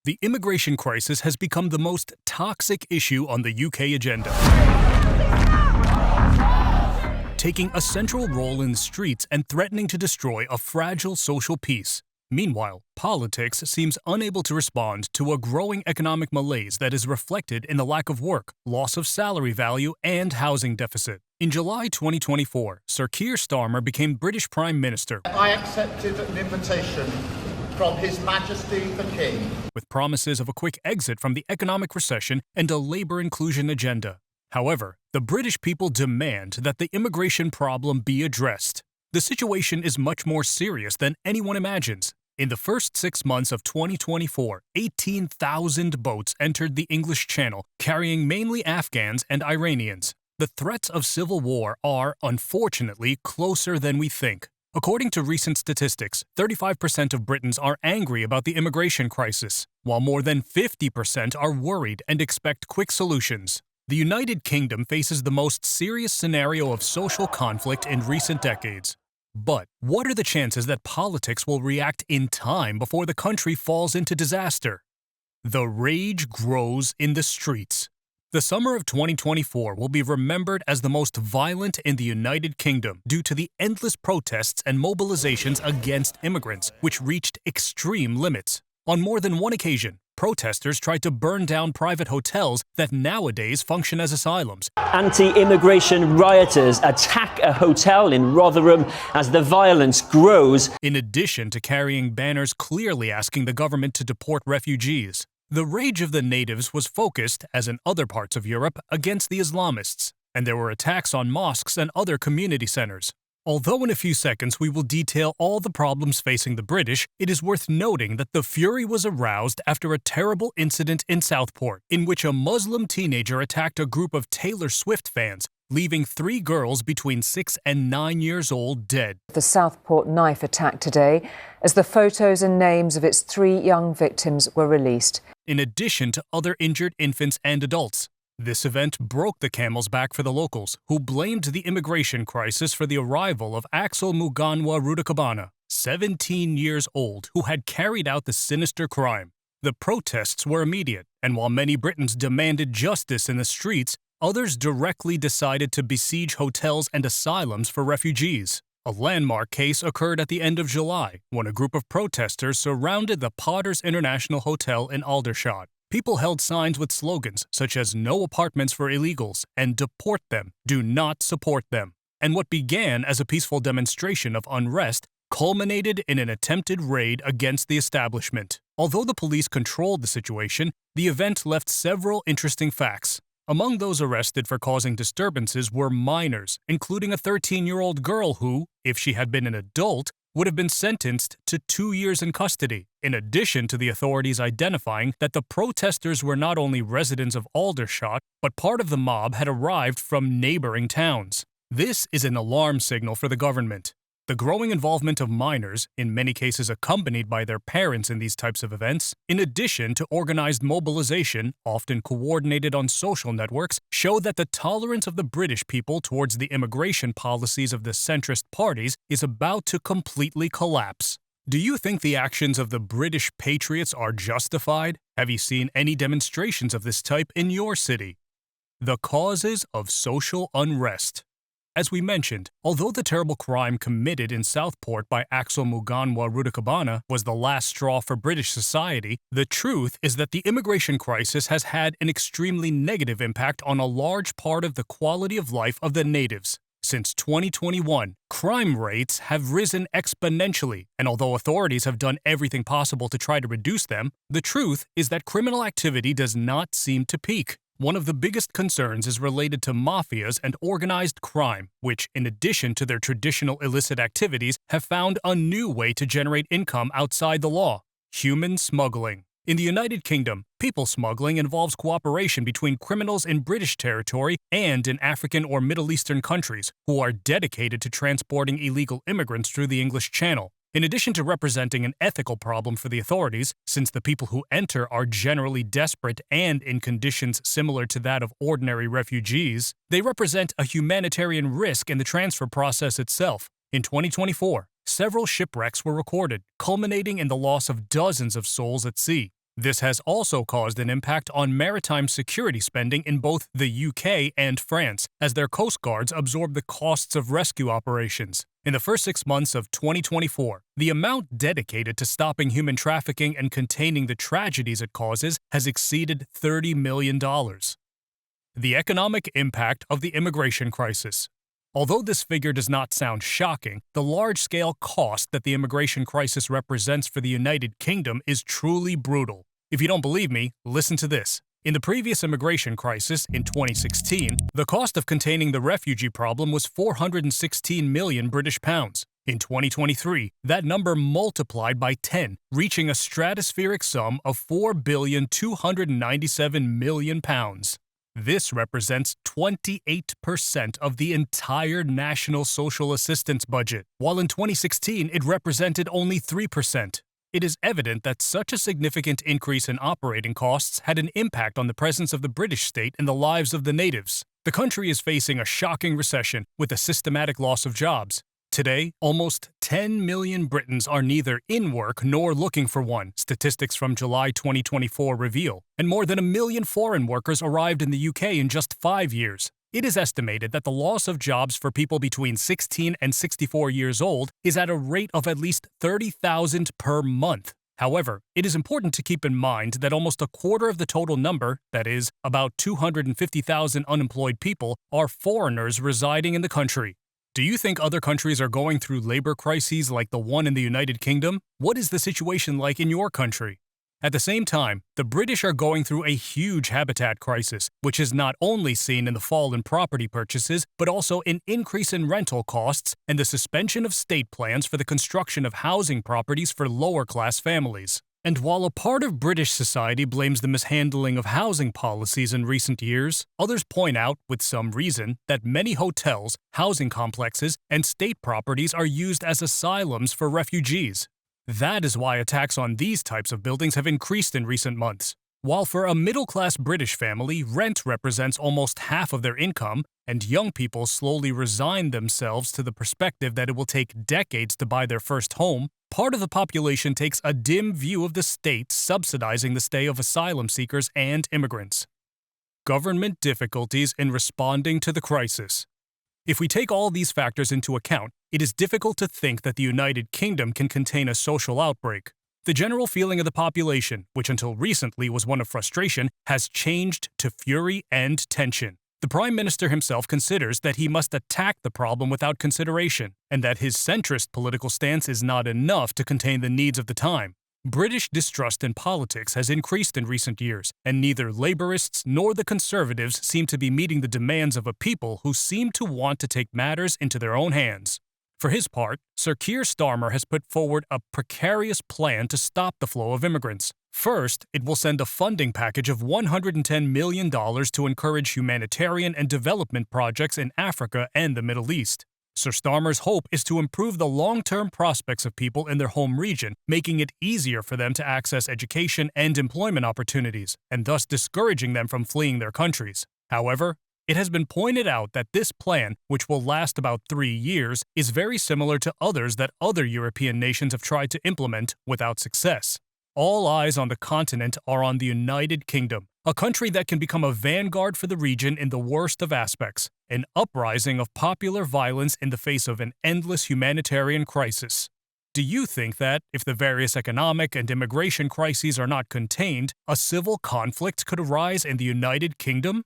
The immigration crisis has become the most toxic issue on the UK agenda, taking a central role in the streets and threatening to destroy a fragile social peace. Meanwhile, politics seems unable to respond to a growing economic malaise that is reflected in the lack of work, loss of salary value, and housing deficit. In July 2024, Sir Keir Starmer became British Prime Minister. I accepted an invitation from His Majesty the King, with promises of a quick exit from the economic recession and a labour inclusion agenda. However, the British people demand that the immigration problem be addressed. The situation is much more serious than anyone imagines. In the first 6 months of 2024, 18,000 boats entered the English Channel, carrying mainly Afghans and Iranians. The threats of civil war are, unfortunately, closer than we think. According to recent statistics, 35% of Britons are angry about the immigration crisis, while more than 50% are worried and expect quick solutions. The United Kingdom faces the most serious scenario of social conflict in recent decades. But what are the chances that politics will react in time before the country falls into disaster? The rage grows in the streets. The summer of 2024 will be remembered as the most violent in the United Kingdom due to the endless protests and mobilizations against immigrants, which reached extreme limits. On more than one occasion, protesters tried to burn down private hotels that nowadays function as asylums. Anti-immigration rioters attack a hotel in Rotherham as the violence grows. In addition to carrying banners clearly asking the government to deport refugees. The rage of the natives was focused, as in other parts of Europe, against the Islamists, and there were attacks on mosques and other community centers. Although in a few seconds we will detail all the problems facing the British, it is worth noting that the fury was aroused after a terrible incident in Southport, in which a Muslim teenager attacked a group of Taylor Swift fans, leaving 3 girls between 6 and 9 years old dead. The Southport knife attack today, as the photos and names of its 3 young victims were released. In addition to other injured infants and adults. This event broke the camel's back for the locals, who blamed the immigration crisis for the arrival of Axel Muganwa Rudakabana, 17 years old, who had carried out the sinister crime. The protests were immediate, and while many Britons demanded justice in the streets, others directly decided to besiege hotels and asylums for refugees. A landmark case occurred at the end of July, when a group of protesters surrounded the Potters International Hotel in Aldershot. People held signs with slogans such as "No apartments for illegals" and "Deport them, do not support them." And what began as a peaceful demonstration of unrest culminated in an attempted raid against the establishment. Although the police controlled the situation, the event left several interesting facts. Among those arrested for causing disturbances were minors, including a 13-year-old girl who, if she had been an adult, would have been sentenced to 2 years in custody, in addition to the authorities identifying that the protesters were not only residents of Aldershot, but part of the mob had arrived from neighboring towns. This is an alarm signal for the government. The growing involvement of minors, in many cases accompanied by their parents in these types of events, in addition to organized mobilization, often coordinated on social networks, show that the tolerance of the British people towards the immigration policies of the centrist parties is about to completely collapse. Do you think the actions of the British patriots are justified? Have you seen any demonstrations of this type in your city? The causes of social unrest. As we mentioned, although the terrible crime committed in Southport by Axel Muganwa Rudakabana was the last straw for British society, the truth is that the immigration crisis has had an extremely negative impact on a large part of the quality of life of the natives. Since 2021, crime rates have risen exponentially, and although authorities have done everything possible to try to reduce them, the truth is that criminal activity does not seem to peak. One of the biggest concerns is related to mafias and organized crime, which, in addition to their traditional illicit activities, have found a new way to generate income outside the law: human smuggling. In the United Kingdom, people smuggling involves cooperation between criminals in British territory and in African or Middle Eastern countries who are dedicated to transporting illegal immigrants through the English Channel. In addition to representing an ethical problem for the authorities, since the people who enter are generally desperate and in conditions similar to that of ordinary refugees, they represent a humanitarian risk in the transfer process itself. In 2024, several shipwrecks were recorded, culminating in the loss of dozens of souls at sea. This has also caused an impact on maritime security spending in both the UK and France, as their coast guards absorb the costs of rescue operations. In the first 6 months of 2024, the amount dedicated to stopping human trafficking and containing the tragedies it causes has exceeded $30 million. The economic impact of the immigration crisis. Although this figure does not sound shocking, the large-scale cost that the immigration crisis represents for the United Kingdom is truly brutal. If you don't believe me, listen to this. In the previous immigration crisis, in 2016, the cost of containing the refugee problem was 416 million British pounds. In 2023, that number multiplied by 10, reaching a stratospheric sum of £4,297 million. This represents 28% of the entire national social assistance budget, while in 2016 it represented only 3%. It is evident that such a significant increase in operating costs had an impact on the presence of the British state in the lives of the natives. The country is facing a shocking recession with a systematic loss of jobs. Today, almost 10 million Britons are neither in work nor looking for one, statistics from July 2024 reveal, and more than 1 million foreign workers arrived in the UK in just 5 years. It is estimated that the loss of jobs for people between 16 and 64 years old is at a rate of at least 30,000 per month. However, it is important to keep in mind that almost a quarter of the total number, that is, about 250,000 unemployed people, are foreigners residing in the country. Do you think other countries are going through labor crises like the one in the United Kingdom? What is the situation like in your country? At the same time, the British are going through a huge habitat crisis, which is not only seen in the fall in property purchases, but also an increase in rental costs and the suspension of state plans for the construction of housing properties for lower-class families. And while a part of British society blames the mishandling of housing policies in recent years, others point out, with some reason, that many hotels, housing complexes, and state properties are used as asylums for refugees. That is why attacks on these types of buildings have increased in recent months. While for a middle-class British family, rent represents almost half of their income, and young people slowly resign themselves to the perspective that it will take decades to buy their first home, part of the population takes a dim view of the state subsidizing the stay of asylum seekers and immigrants. Government difficulties in responding to the crisis. If we take all these factors into account, it is difficult to think that the United Kingdom can contain a social outbreak. The general feeling of the population, which until recently was one of frustration, has changed to fury and tension. The Prime Minister himself considers that he must attack the problem without consideration, and that his centrist political stance is not enough to contain the needs of the time. British distrust in politics has increased in recent years, and neither Labourists nor the Conservatives seem to be meeting the demands of a people who seem to want to take matters into their own hands. For his part, Sir Keir Starmer has put forward a precarious plan to stop the flow of immigrants. First, it will send a funding package of $110 million to encourage humanitarian and development projects in Africa and the Middle East. Sir Starmer's hope is to improve the long-term prospects of people in their home region, making it easier for them to access education and employment opportunities, and thus discouraging them from fleeing their countries. However, it has been pointed out that this plan, which will last about 3 years, is very similar to others that other European nations have tried to implement without success. All eyes on the continent are on the United Kingdom, a country that can become a vanguard for the region in the worst of aspects, an uprising of popular violence in the face of an endless humanitarian crisis. Do you think that, if the various economic and immigration crises are not contained, a civil conflict could arise in the United Kingdom?